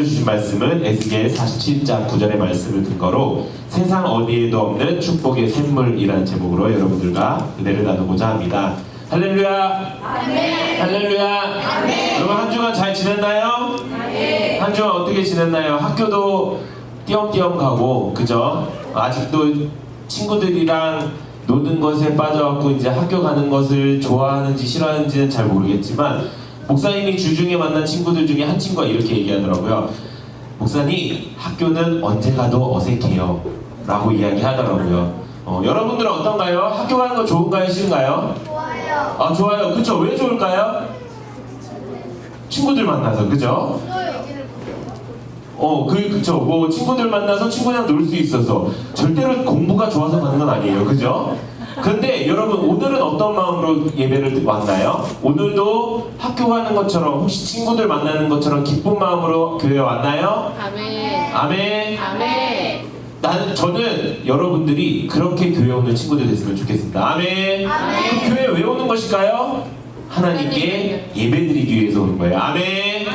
주신 말씀은 에스겔 47장 9절의 말씀을 근거로 세상 어디에도 없는 축복의 샘물이라는 제목으로 여러분들과 은혜를 나누고자 합니다. 할렐루야! 아멘. 할렐루야! 아멘. 여러분 한 주간 잘 지냈나요? 네. 한 주간 어떻게 지냈나요? 학교도 띄엄띄엄 가고 그죠? 아직도 친구들이랑 노는 것에 빠져갖고 이제 학교 가는 것을 좋아하는지 싫어하는지는 잘 모르겠지만 목사님이 주중에 만난 친구들 중에 한 친구가 이렇게 얘기하더라고요. 목사님, 학교는 언제 가도 어색해요 라고 이야기하더라고요. 여러분들은 어떤가요? 학교 가는 거 좋은가요? 싫은가요? 좋아요. 아, 좋아요. 그쵸? 왜 좋을까요? 친구들 만나서, 그죠? 그쵸. 뭐, 친구들 만나서 친구랑 놀 수 있어서. 절대로 공부가 좋아서 가는 건 아니에요. 그죠? 근데 여러분, 오늘은 어떤 마음으로 예배를 왔나요? 오늘도 학교 가는 것처럼, 혹시 친구들 만나는 것처럼 기쁜 마음으로 교회에 왔나요? 아멘. 아멘. 아멘. 저는 여러분들이 그렇게 교회 오는 친구들 됐으면 좋겠습니다. 아멘. 아멘. 그 교회 왜 오는 것일까요? 하나님께 예배드리기 위해서 오는 거예요. 아멘.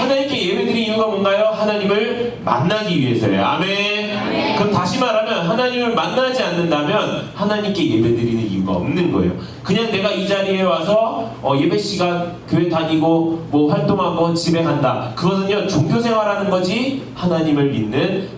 하나님께 예배드리는 이유가 뭔가요? 하나님을 만나기 위해서예요. 아멘. 그럼 다시 말하면 하나님을 만나지 않는다면 하나님께 예배드리는 이유가 없는 거예요. 그냥 내가 이 자리에 와서 예배 시간 교회 다니고 뭐 활동하고 집에 간다. 그것은요 종교생활하는 거지 하나님을 믿는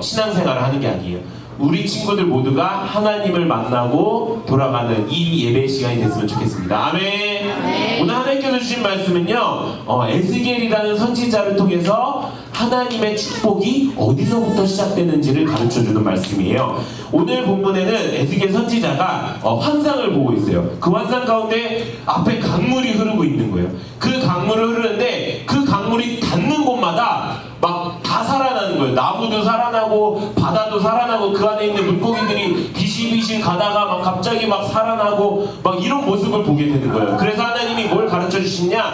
신앙생활을 하는 게 아니에요. 우리 친구들 모두가 하나님을 만나고 돌아가는 이 예배 시간이 됐으면 좋겠습니다. 아멘. 오늘 하나님께서 주신 말씀은요 에스겔이라는 선지자를 통해서 하나님의 축복이 어디서부터 시작되는지를 가르쳐주는 말씀이에요. 오늘 본문에는 에스겔 선지자가 환상을 보고 있어요. 그 환상 가운데 앞에 강물이 흐르고 있는 거예요. 그 강물을 흐르는데 그 강물이 닿는 곳마다 막 다 살아나는 거예요. 나무도 살아나고 바다도 살아나고 그 안에 있는 물고기들이 비실비실 가다가 막 갑자기 막 살아나고 막 이런 모습을 보게 되는 거예요. 그래서 하나님이 뭘 가르쳐 주시냐?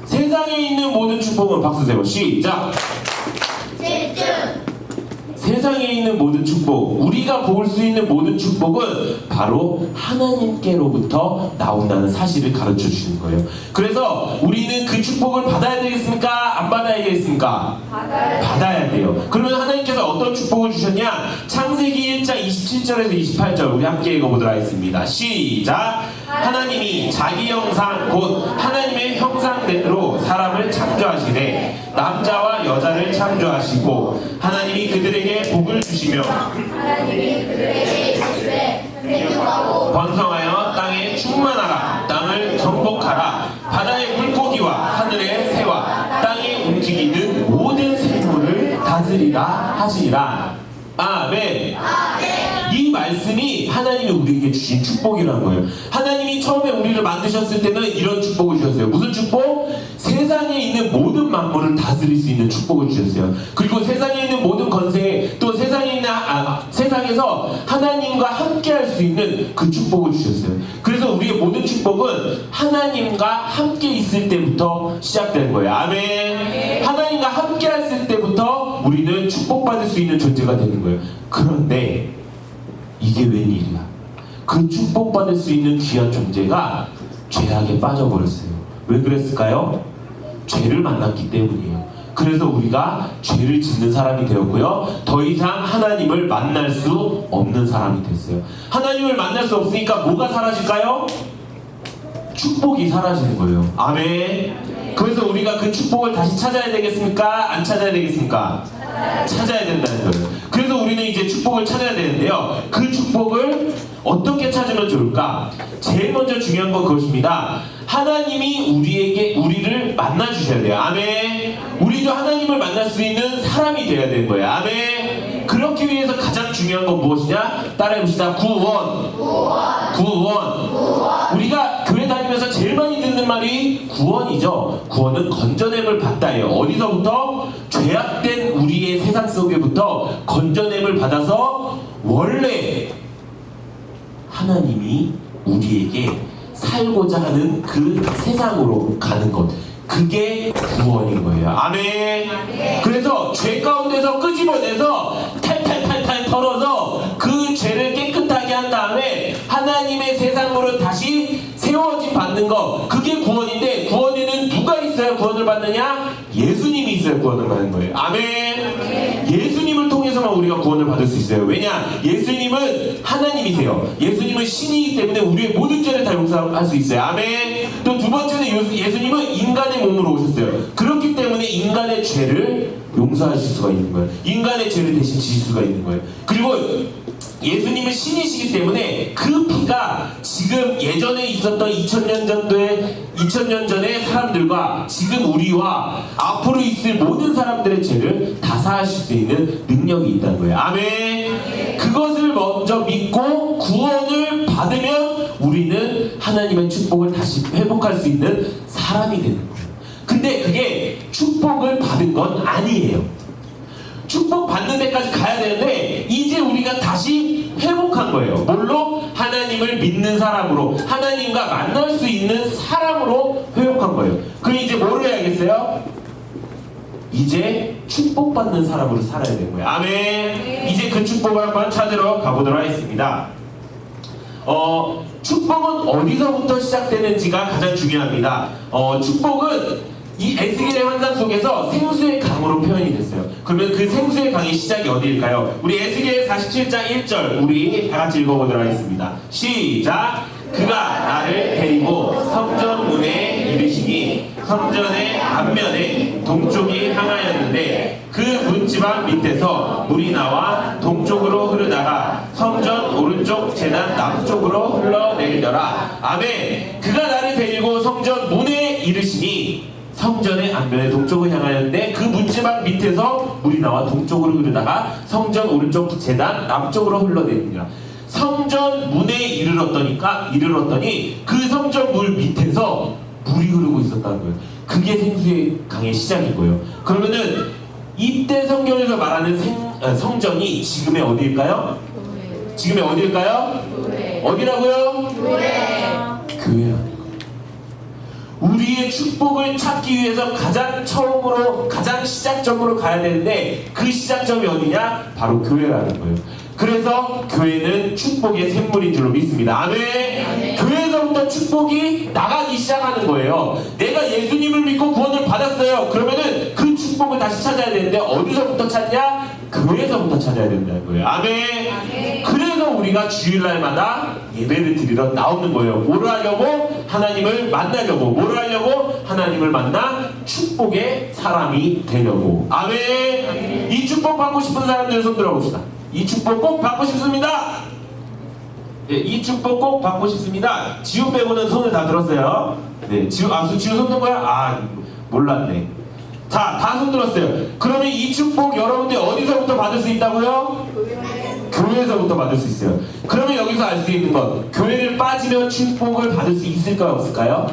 세상에 있는 모든 축복은 박수 세워 시작. 세상에 있는 모든 축복, 우리가 볼 수 있는 모든 축복은 바로 하나님께로부터 나온다는 사실을 가르쳐 주시는 거예요. 그래서 우리는 그 축복을 받아야 되겠습니까? 안 받아야 되겠습니까? 받아야 돼요. 그러면 하나님께서 어떤 축복을 주셨냐? 창세기 1장 27절에서 28절 우리 함께 읽어보도록 하겠습니다. 시작. 하나님이 자기 형상 곧 하나님의 형상대로 사람을 창조하시되 남자와 여자를 창조하시고 하나님이 그들에게 복을 주시며 번성하여 땅에 충만하라. 땅을 정복하라. 바다의 물고기와 하늘의 새와 땅에 움직이는 모든 생물을 다스리라 하시니라. 아멘. 이 말씀이 하나님이 우리에게 주신 축복이라는 거예요. 하나님이 처음에 우리를 만드셨을 때는 이런 축복을 주셨어요. 무슨 축복? 세상에 있는 모든 만물을 다스릴 수 있는 축복을 주셨어요. 그리고 세상에 있는 모든 권세, 또 세상에 있는 세상에서 하나님과 함께 할 수 있는 그 축복을 주셨어요. 그래서 우리의 모든 축복은 하나님과 함께 있을 때부터 시작되는 거예요. 아멘. 하나님과 함께 했을 때부터 우리는 축복받을 수 있는 존재가 되는 거예요. 그런데 이게 웬일이야? 그 축복받을 수 있는 귀한 존재가 죄악에 빠져버렸어요. 왜 그랬을까요? 죄를 만났기 때문이에요. 그래서 우리가 죄를 짓는 사람이 되었고요. 더 이상 하나님을 만날 수 없는 사람이 됐어요. 하나님을 만날 수 없으니까 뭐가 사라질까요? 축복이 사라지는 거예요. 아멘. 그래서 우리가 그 축복을 다시 찾아야 되겠습니까? 안 찾아야 되겠습니까? 찾아야 된다는 거예요. 그래서 우리는 이제 축복을 찾아야 되는데요. 그 축복을 어떻게 찾으면 좋을까? 제일 먼저 중요한 건 그것입니다. 하나님이 우리를 만나 주셔야 돼요. 아멘. 우리도 하나님을 만날 수 있는 사람이 되어야 되는 거예요. 아멘. 그렇기 위해서 가장 중요한 건 무엇이냐? 따라해봅시다. 구원. 우리가 교회 다니면서 제일 많이 듣는 말이 구원이죠. 구원은 건져냄을 받다예요. 어디서부터? 죄악된 우리의 세상 속에부터 건져냄을 받아서 원래 하나님이 우리에게 살고자 하는 그 세상으로 가는 것, 그게 구원인 거예요. 아멘. 그래서 죄 가운데서 끄집어내서 탈탈탈탈 털어서 그 죄를 깨끗하게 한 다음에 하나님의 세상으로 다시 세워짐 받는 거, 그게 구원인데, 구원에는 누가 있어야 있어야 구원을 받느냐? 예수님이 있어야 구원을 받는 거예요. 아멘. 예수님을 통해서만 우리가 구원을 받을 수 있어요. 왜냐? 예수님은 하나님이세요. 예수님은 신이기 때문에 우리의 모든 죄를 다 용서할 수 있어요. 아멘. 또 두 번째는 예수님은 인간의 몸으로 오셨어요. 그렇기 때문에 인간의 죄를 용서하실 수가 있는 거예요. 인간의 죄를 대신 지실 수가 있는 거예요. 그리고 예수님은 신이시기 때문에 그 피가 지금 예전에 있었던 2000년 전의 사람들과 지금 우리와 앞으로 있을 모든 사람들의 죄를 다 사하실 수 있는 능력이 있다는 거예요. 아멘. 그것을 먼저 믿고 구원을 받으면 우리는 하나님의 축복을 다시 회복할 수 있는 사람이 되는 거예요. 근데 그게 축복을 받은 건 아니에요. 축복 받는 데까지 가야 되는데 이제 우리가 다시 회복한 거예요. 뭘로? 하나님을 믿는 사람으로, 하나님과 만날 수 있는 사람으로 회복한 거예요. 그럼 이제 뭘 해야겠어요? 이제 축복받는 사람으로 살아야 되는 거예요. 아멘. 이제 그 축복을 한번 찾으러 가보도록 하겠습니다. 축복은 어디서부터 시작되는지가 가장 중요합니다. 축복은 이 에스겔의 환상 속에서 생수의 강으로 표현이 됐어요. 그러면 그 생수의 강의 시작이 어디일까요? 우리 에스겔 47장 1절 우리 다 같이 읽어보도록 하겠습니다. 시작! 그가 나를 데리고 성전 문에 이르시니 성전의 앞면에 동쪽이 향하였는데 그 문지방 밑에서 물이 나와 동쪽으로 흐르다가 성전 오른쪽 제단 남쪽으로 흘러내리더라. 아멘. 그가 나를 데리고 성전 문에 이르시니 성전의 앞면에 동쪽을 향하였는데 그 문지방 밑에서 물이 나와 동쪽으로 흐르다가 성전 오른쪽 제단 남쪽으로 흘러내립니다. 성전 문에 이르렀더니 그 성전 물 밑에서 물이 흐르고 있었다는 거예요. 그게 생수의 강의 시작인 거예요. 그러면은 이때 성경에서 말하는 성전이 지금의 어디일까요? 지금의 어디일까요? 어디라고요? 교회야. 우리의 축복을 찾기 위해서 가장 시작점으로 가야 되는데 그 시작점이 어디냐? 바로 교회라는 거예요. 그래서 교회는 축복의 샘물인 줄로 믿습니다. 아멘. 교회에서부터 축복이 나가기 시작하는 거예요. 내가 예수님을 믿고 구원을 받았어요. 그러면은 그 축복을 다시 찾아야 되는데 어디서부터 찾냐? 교회에서부터 찾아야 된다는 거예요. 아멘. 그래서 우리가 주일날마다 예배를 드리러 나오는 거예요. 뭐를 하려고? 하나님을 만나려고. 뭐를 하려고? 하나님을 만나 축복의 사람이 되려고. 아멘. 이 축복 받고 싶은 사람들 손 들어봅시다. 이 축복 꼭 받고 싶습니다. 네, 이 축복 꼭 받고 싶습니다. 지우 빼고는 손을 다 들었어요. 네, 지우 손 든 거야? 몰랐네. 자, 다 손 들었어요. 그러면 이 축복 여러분들 어디서부터 받을 수 있다고요? 교회에서부터 받을 수 있어요. 그러면 여기서 알 수 있는 것, 교회를 빠지면 축복을 받을 수 있을까요? 없을까요?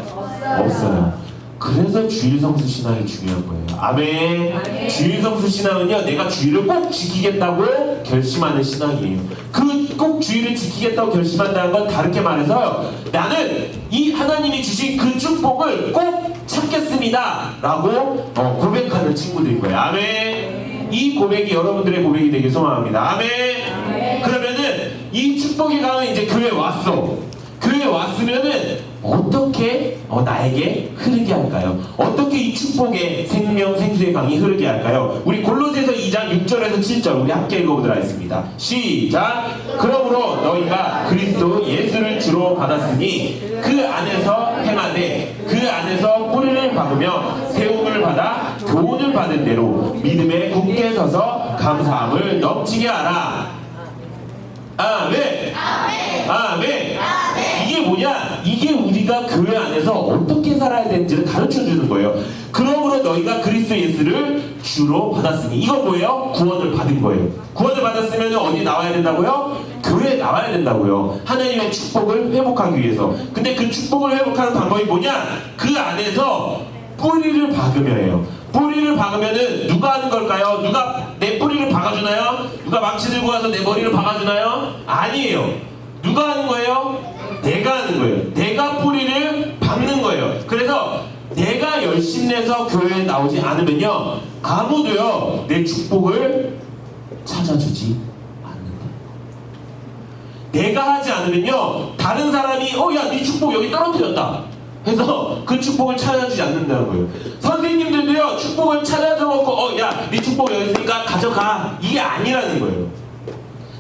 없어요. 그래서 주일성수 신앙이 중요한 거예요. 아멘. 주일성수 신앙은요, 내가 주일을 꼭 지키겠다고 결심하는 신앙이에요. 그 꼭 주일을 지키겠다고 결심한다는 건 다르게 말해서 나는 이 하나님이 주신 그 축복을 꼭 찾겠습니다 라고 고백하는 친구들인 거예요. 아멘. 이 고백이 여러분들의 고백이 되길 소망합니다. 아멘. 그러면은 이 축복의 강은 이제 교회에 왔어. 교회에 왔으면은 어떻게 나에게 흐르게 할까요? 어떻게 이 축복의 생명 생수의 강이 흐르게 할까요? 우리 골로새서 2장 6절에서 7절 우리 함께 읽어보도록 하겠습니다. 시작! 그러므로 너희가 그리스도 예수를 주로 받았으니 그 안에서 행하되 그 안에서 뿌리를 박으며 세움을 받아 교훈을 받은 대로 믿음에 굳게 서서 감사함을 넘치게 하라. 아멘. 아멘. 이게 뭐냐? 이게 우리가 교회 안에서 어떻게 살아야 되는지를 가르쳐 주는 거예요. 그러므로 너희가 그리스도 예수를 주로 받았으니 이건 뭐예요? 구원을 받은 거예요. 구원을 받았으면 어디 나와야 된다고요? 교회에 나와야 된다고요. 하나님의 축복을 회복하기 위해서. 근데 그 축복을 회복하는 방법이 뭐냐? 그 안에서 뿌리를 박으며예요. 뿌리를 박으면은 누가 하는 걸까요? 누가 내 뿌리를 박아주나요? 누가 망치 들고 와서 내 머리를 박아주나요? 아니에요. 누가 하는 거예요? 내가 하는 거예요. 내가 뿌리를 박는 거예요. 그래서 내가 열심내서 교회에 나오지 않으면요, 아무도요 내 축복을 찾아주지 않는다. 내가 하지 않으면요, 다른 사람이 야, 네 축복 여기 떨어뜨렸다. 해서 그 축복을 찾아주지 않는다는 거예요. 선생님들도요, 축복을 찾아줘놓고, 야, 네 축복 여기 있으니까 가져가. 이게 아니라는 거예요.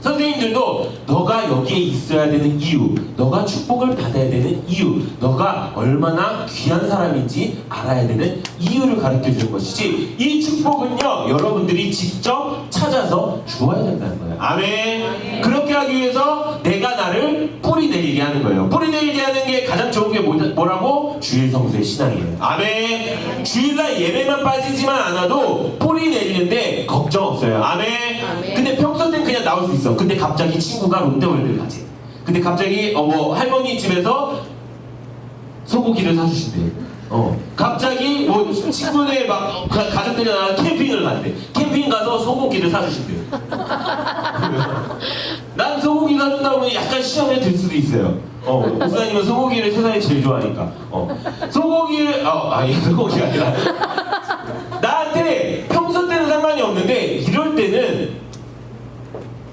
선생님들도 너가 여기에 있어야 되는 이유, 너가 축복을 받아야 되는 이유, 너가 얼마나 귀한 사람인지 알아야 되는 이유를 가르쳐 주는 것이지, 이 축복은요, 여러분들이 직접 찾아서 주어야 된다는 거예요. 아멘. 그렇게 하기 위해서 내가 나를 뿌리 내리게 하는 거예요. 뿌리 내리게 하는 게 가장 좋은 게 뭐라고? 주일 성수의 신앙이에요. 아멘. 주일날 예배만 빠지지만 않아도 뿌리 내리는데 걱정 없어요. 아멘. 근데 평소 땐 그냥 나올 수 있어. 근데 갑자기 친구가 롯데월드 가지. 근데 갑자기 할머니 집에서 소고기를 사주신대. 갑자기 뭐 친구네 막 가족들이랑 캠핑을 간대. 캠핑 가서 소고기를 사주신대요. 난 소고기 사준다고 약간 시험에 들 수도 있어요. 목사님은 소고기를 세상에 제일 좋아하니까. 소고기를 소고기가 아니라 나한테 평소 때는 상관이 없는데 이럴 때는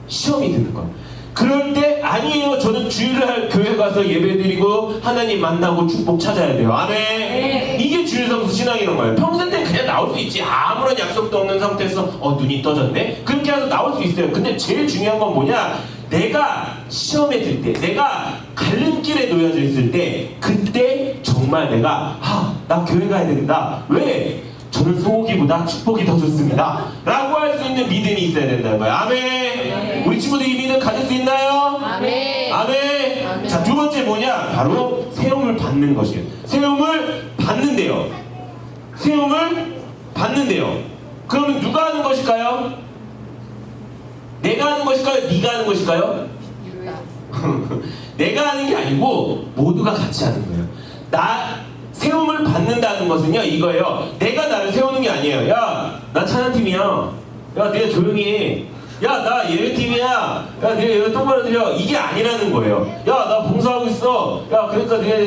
시험이 드는 거야. 그럴 때 아니에요. 저는 주일날 교회 가서 예배드리고 하나님 만나고 축복 찾아야 돼요. 아멘. 이게 주일 성수 신앙이란 거예요. 평소 때 그냥 나올 수 있지. 아무런 약속도 없는 상태에서 눈이 떠졌네. 그렇게 해서 나올 수 있어요. 근데 제일 중요한 건 뭐냐? 내가 시험에 들 때, 내가 갈림길에 놓여져 있을 때, 그때 정말 내가 나 교회 가야 된다. 왜? 저는 소고기보다 축복이 더 좋습니다 라고 할 수 있는 믿음이 있어야 된다는 거예요. 아멘. 우리 친구들이 이 믿음 가질 수 있나요? 아멘. 아멘. 자, 두 번째 뭐냐? 바로 세움을 받는 것이에요. 세움을 받는데요. 세움을 받는데요. 그러면 누가 하는 것일까요? 내가 하는 것일까요? 네가 하는 것일까요? 내가 하는 게 아니고 모두가 같이 하는 거예요. 세움을 받는다는 것은요, 이거예요. 내가 나를 세우는 게 아니에요. 야, 나 찬양팀이야. 야, 내가 조용히 해. 야, 나 예배팀이야. 야, 내가 예배 똑바로 드려. 이게 아니라는 거예요. 야, 나 봉사하고 있어. 야, 그러니까 내가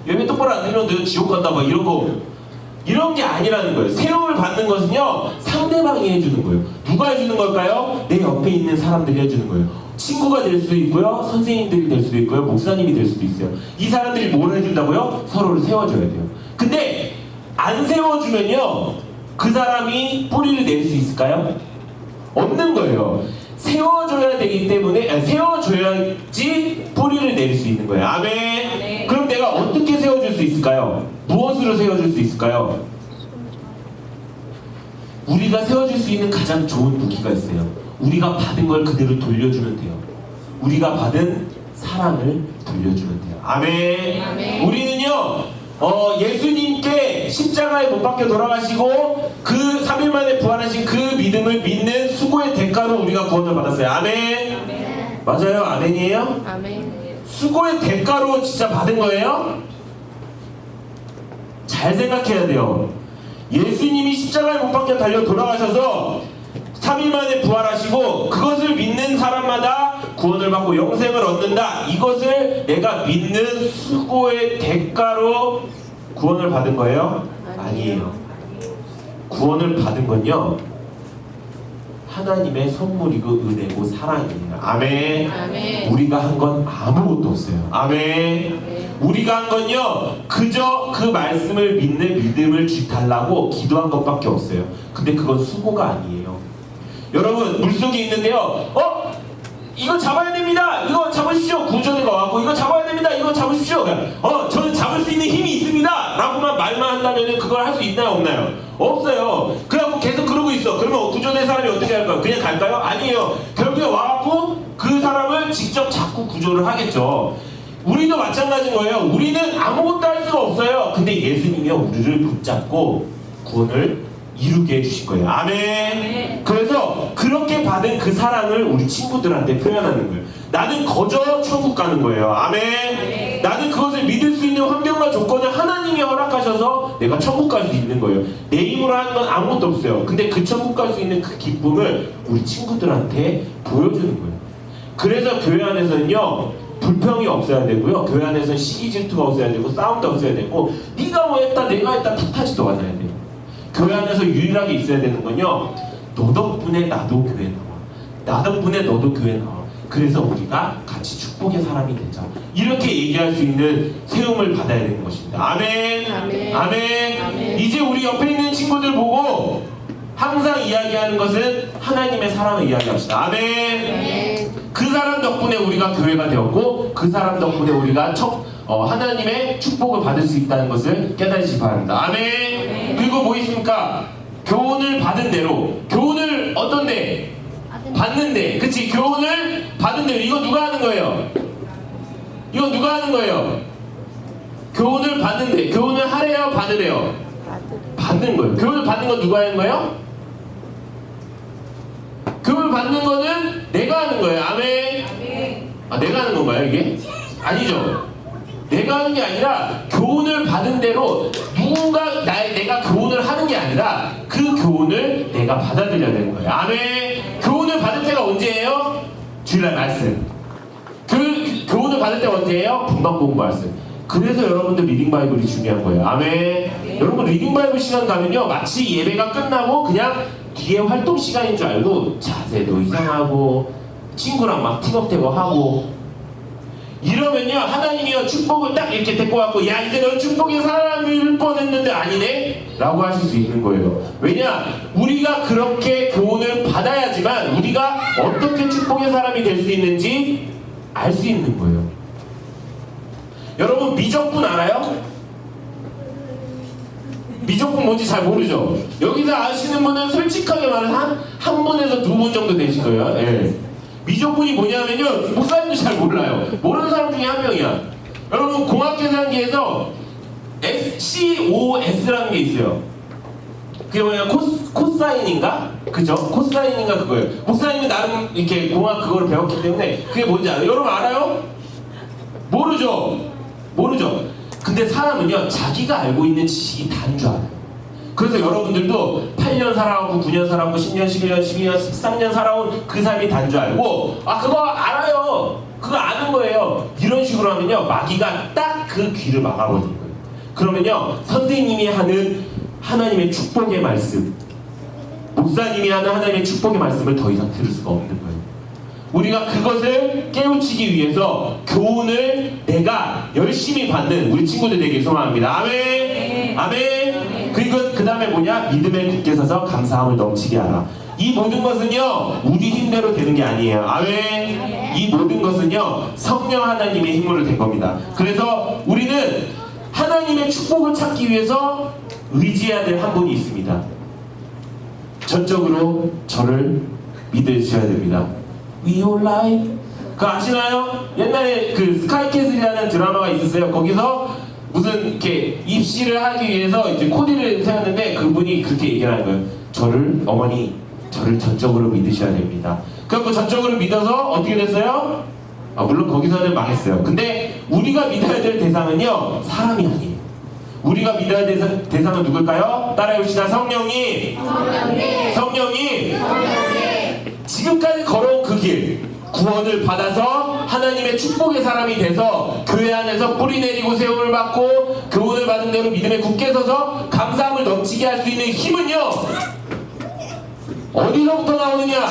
예배 똑바로 안 드리면 내가 지옥 간다. 막 이런 거. 이런 게 아니라는 거예요. 세움을 받는 것은요, 상대방이 해주는 거예요. 누가 해주는 걸까요? 내 옆에 있는 사람들이 해주는 거예요. 친구가 될 수도 있고요, 선생님들이 될 수도 있고요, 목사님이 될 수도 있어요. 이 사람들이 뭘 해준다고요? 서로를 세워줘야 돼요. 근데 안 세워주면요, 그 사람이 뿌리를 낼 수 있을까요? 없는 거예요. 세워줘야 되기 때문에, 세워줘야지 뿌리를 낼 수 있는 거예요. 아멘. 그럼 내가 어떻게 세워줄 수 있을까요? 무엇으로 세워줄 수 있을까요? 우리가 세워줄 수 있는 가장 좋은 무기가 있어요. 우리가 받은 걸 그대로 돌려주면 돼요. 우리가 받은 사랑을 돌려주면 돼요. 아멘. 아멘. 우리는요, 예수님께 십자가에 못 박혀 돌아가시고 그 3일 만에 부활하신 그 믿음을 믿는 수고의 대가로 우리가 구원을 받았어요. 아멘. 아멘. 맞아요? 아멘이에요? 아멘. 수고의 대가로 진짜 받은 거예요? 잘 생각해야 돼요. 예수님이 십자가에 못 박혀 달려 돌아가셔서 3일 만에 부활하시고 그것을 믿는 사람마다 구원을 받고 영생을 얻는다. 이것을 내가 믿는 수고의 대가로 구원을 받은 거예요? 아니에요. 구원을 받은 건요, 하나님의 선물이고 은혜고 사랑이에요. 아멘. 아멘. 우리가 한 건 아무것도 없어요. 아멘. 우리가 한 건요, 그저 그 말씀을 믿는 믿음을 달라고 기도한 것밖에 없어요. 근데 그건 수고가 아니에요. 여러분, 물속에 있는데요, 이거 잡아야 됩니다. 이거 잡으십시오. 구조대가 와고 이거 잡아야 됩니다. 이거 잡으십시오. 저는 잡을 수 있는 힘이 있습니다. 라고만 말만 한다면 그걸 할 수 있나요? 없나요? 없어요. 그래갖고 계속 그러고 있어. 그러면 구조대 사람이 어떻게 할까요? 그냥 갈까요? 아니에요. 결국에 와갖고 그 사람을 직접 잡고 구조를 하겠죠. 우리도 마찬가지인 거예요. 우리는 아무것도 할 수가 없어요. 근데 예수님이 우리를 붙잡고 구원을 이루게 해주실 거예요. 아멘. 그래서 그렇게 받은 그 사랑을 우리 친구들한테 표현하는 거예요. 나는 거저 천국 가는 거예요. 아멘. 나는 그것을 믿을 수 있는 환경과 조건을 하나님이 허락하셔서 내가 천국 갈 수 있는 거예요. 내 힘으로 하는 건 아무것도 없어요. 근데 그 천국 갈 수 있는 그 기쁨을 우리 친구들한테 보여주는 거예요. 그래서 교회 안에서는요, 불평이 없어야 되고요, 교회 안에서는 시기 질투가 없어야 되고, 싸움도 없어야 되고, 네가 뭐 했다 내가 했다 탓하지도 않아야 돼요. 교회 안에서 유일하게 있어야 되는 건요, 너 덕분에 나도 교회 나와, 나 덕분에 너도 교회 나와, 그래서 우리가 같이 축복의 사람이 되자. 이렇게 얘기할 수 있는 세움을 받아야 되는 것입니다. 아멘. 아멘. 아멘. 아멘. 이제 우리 옆에 있는 친구들 보고 항상 이야기하는 것은 하나님의 사랑을 이야기합시다. 아멘. 아멘. 그 사람 덕분에 우리가 교회가 되었고 그 사람 덕분에 우리가 하나님의 축복을 받을 수 있다는 것을 깨달으시기 바랍니다. 아멘. 그리고 뭐 있습니까? 교훈을 받은 대로, 교훈을 어떤데? 받는데, 그치? 교훈을 받은 대로. 이거 누가 하는 거예요? 이거 누가 하는 거예요? 교훈을 받는데, 교훈을 하래요? 받으래요? 받는 거예요. 교훈을 받는 건 누가 하는 거예요? 교훈을 받는 거는 내가 하는 거예요. 아멘. 아, 내가 하는 건가요, 이게? 아니죠. 내가 하는 게 아니라 교훈을 받은 대로 누군가 내가 교훈을 하는 게 아니라 그 교훈을 내가 받아들여야 되는 거예요. 아멘. 교훈을 받을 때가 언제예요? 주일날 말씀. 교훈을 받을 때가 언제예요? 분방 공부 말씀. 그래서 여러분들 리딩 바이블이 중요한 거예요. 아멘. 여러분 리딩 바이블 시간 가면요 마치 예배가 끝나고 그냥 뒤에 활동 시간인 줄 알고 자세도 이상하고 친구랑 막 티격태격 하고 이러면요 하나님이요 축복을 딱 이렇게 데리고 왔고 야 이제 너 축복의 사람일 뻔했는데 아니네? 라고 하실 수 있는 거예요. 왜냐? 우리가 그렇게 교훈을 받아야지만 우리가 어떻게 축복의 사람이 될 수 있는지 알 수 있는 거예요. 여러분 미적분 알아요? 미적분 뭔지 잘 모르죠? 여기서 아시는 분은 솔직하게 말하면 한 분에서 두 분 정도 되실 거예요. 예. 미적분이 뭐냐면요 목사님도 잘 몰라요. 모르는 사람 중에 한 명이야. 여러분 공학계산기에서 COS라는 게 있어요. 그게 뭐냐 코사인인가? 그죠? 코사인인가 그거예요. 목사님은 나름 이렇게 공학 그거를 배웠기 때문에 그게 뭔지 알아요? 여러분 알아요? 모르죠? 모르죠? 근데 사람은요 자기가 알고 있는 지식이 다인 줄 알아요. 그래서 여러분들도 8년 살아오고 9년 살아오고 10년, 11년, 12년, 13년 살아온 그 삶이 단 줄 알고 아 그거 알아요. 그거 아는 거예요. 이런 식으로 하면요 마귀가 딱 그 귀를 막아버리는 거예요. 그러면요 선생님이 하는 하나님의 축복의 말씀, 목사님이 하는 하나님의 축복의 말씀을 더 이상 들을 수가 없는 거예요. 우리가 그것을 깨우치기 위해서 교훈을 내가 열심히 받는 우리 친구들 되길 소망합니다. 아멘. 아멘. 그리고 그 다음에 뭐냐? 믿음에 굳게 서서 감사함을 넘치게 하라. 이 모든 것은요 우리 힘대로 되는 게 아니에요. 아멘. 이 모든 것은요 성령 하나님의 힘으로 된 겁니다. 그래서 우리는 하나님의 축복을 찾기 위해서 의지해야 될 한 분이 있습니다. 전적으로 저를 믿으셔야 됩니다. We all lie. 그거 아시나요? 옛날에 그 스카이캐슬이라는 드라마가 있었어요. 거기서 무슨 이렇게 입시를 하기 위해서 이제 코디를 세웠는데 그분이 그렇게 얘기를 하는 거예요. 어머니, 저를 전적으로 믿으셔야 됩니다. 그래서 전적으로 믿어서 어떻게 됐어요? 물론 거기서는 망했어요. 근데 우리가 믿어야 될 대상은요, 사람이 아니에요. 우리가 믿어야 될 대상은 누굴까요? 따라해봅시다. 성령님. 성령님. 지금까지 걸어온 그 길, 구원을 받아서 하나님의 축복의 사람이 돼서 교회 안에서 뿌리 내리고 세움을 받고 교훈을 받은 대로 믿음에 굳게 서서 감사함을 넘치게 할 수 있는 힘은요 어디서부터 나오느냐?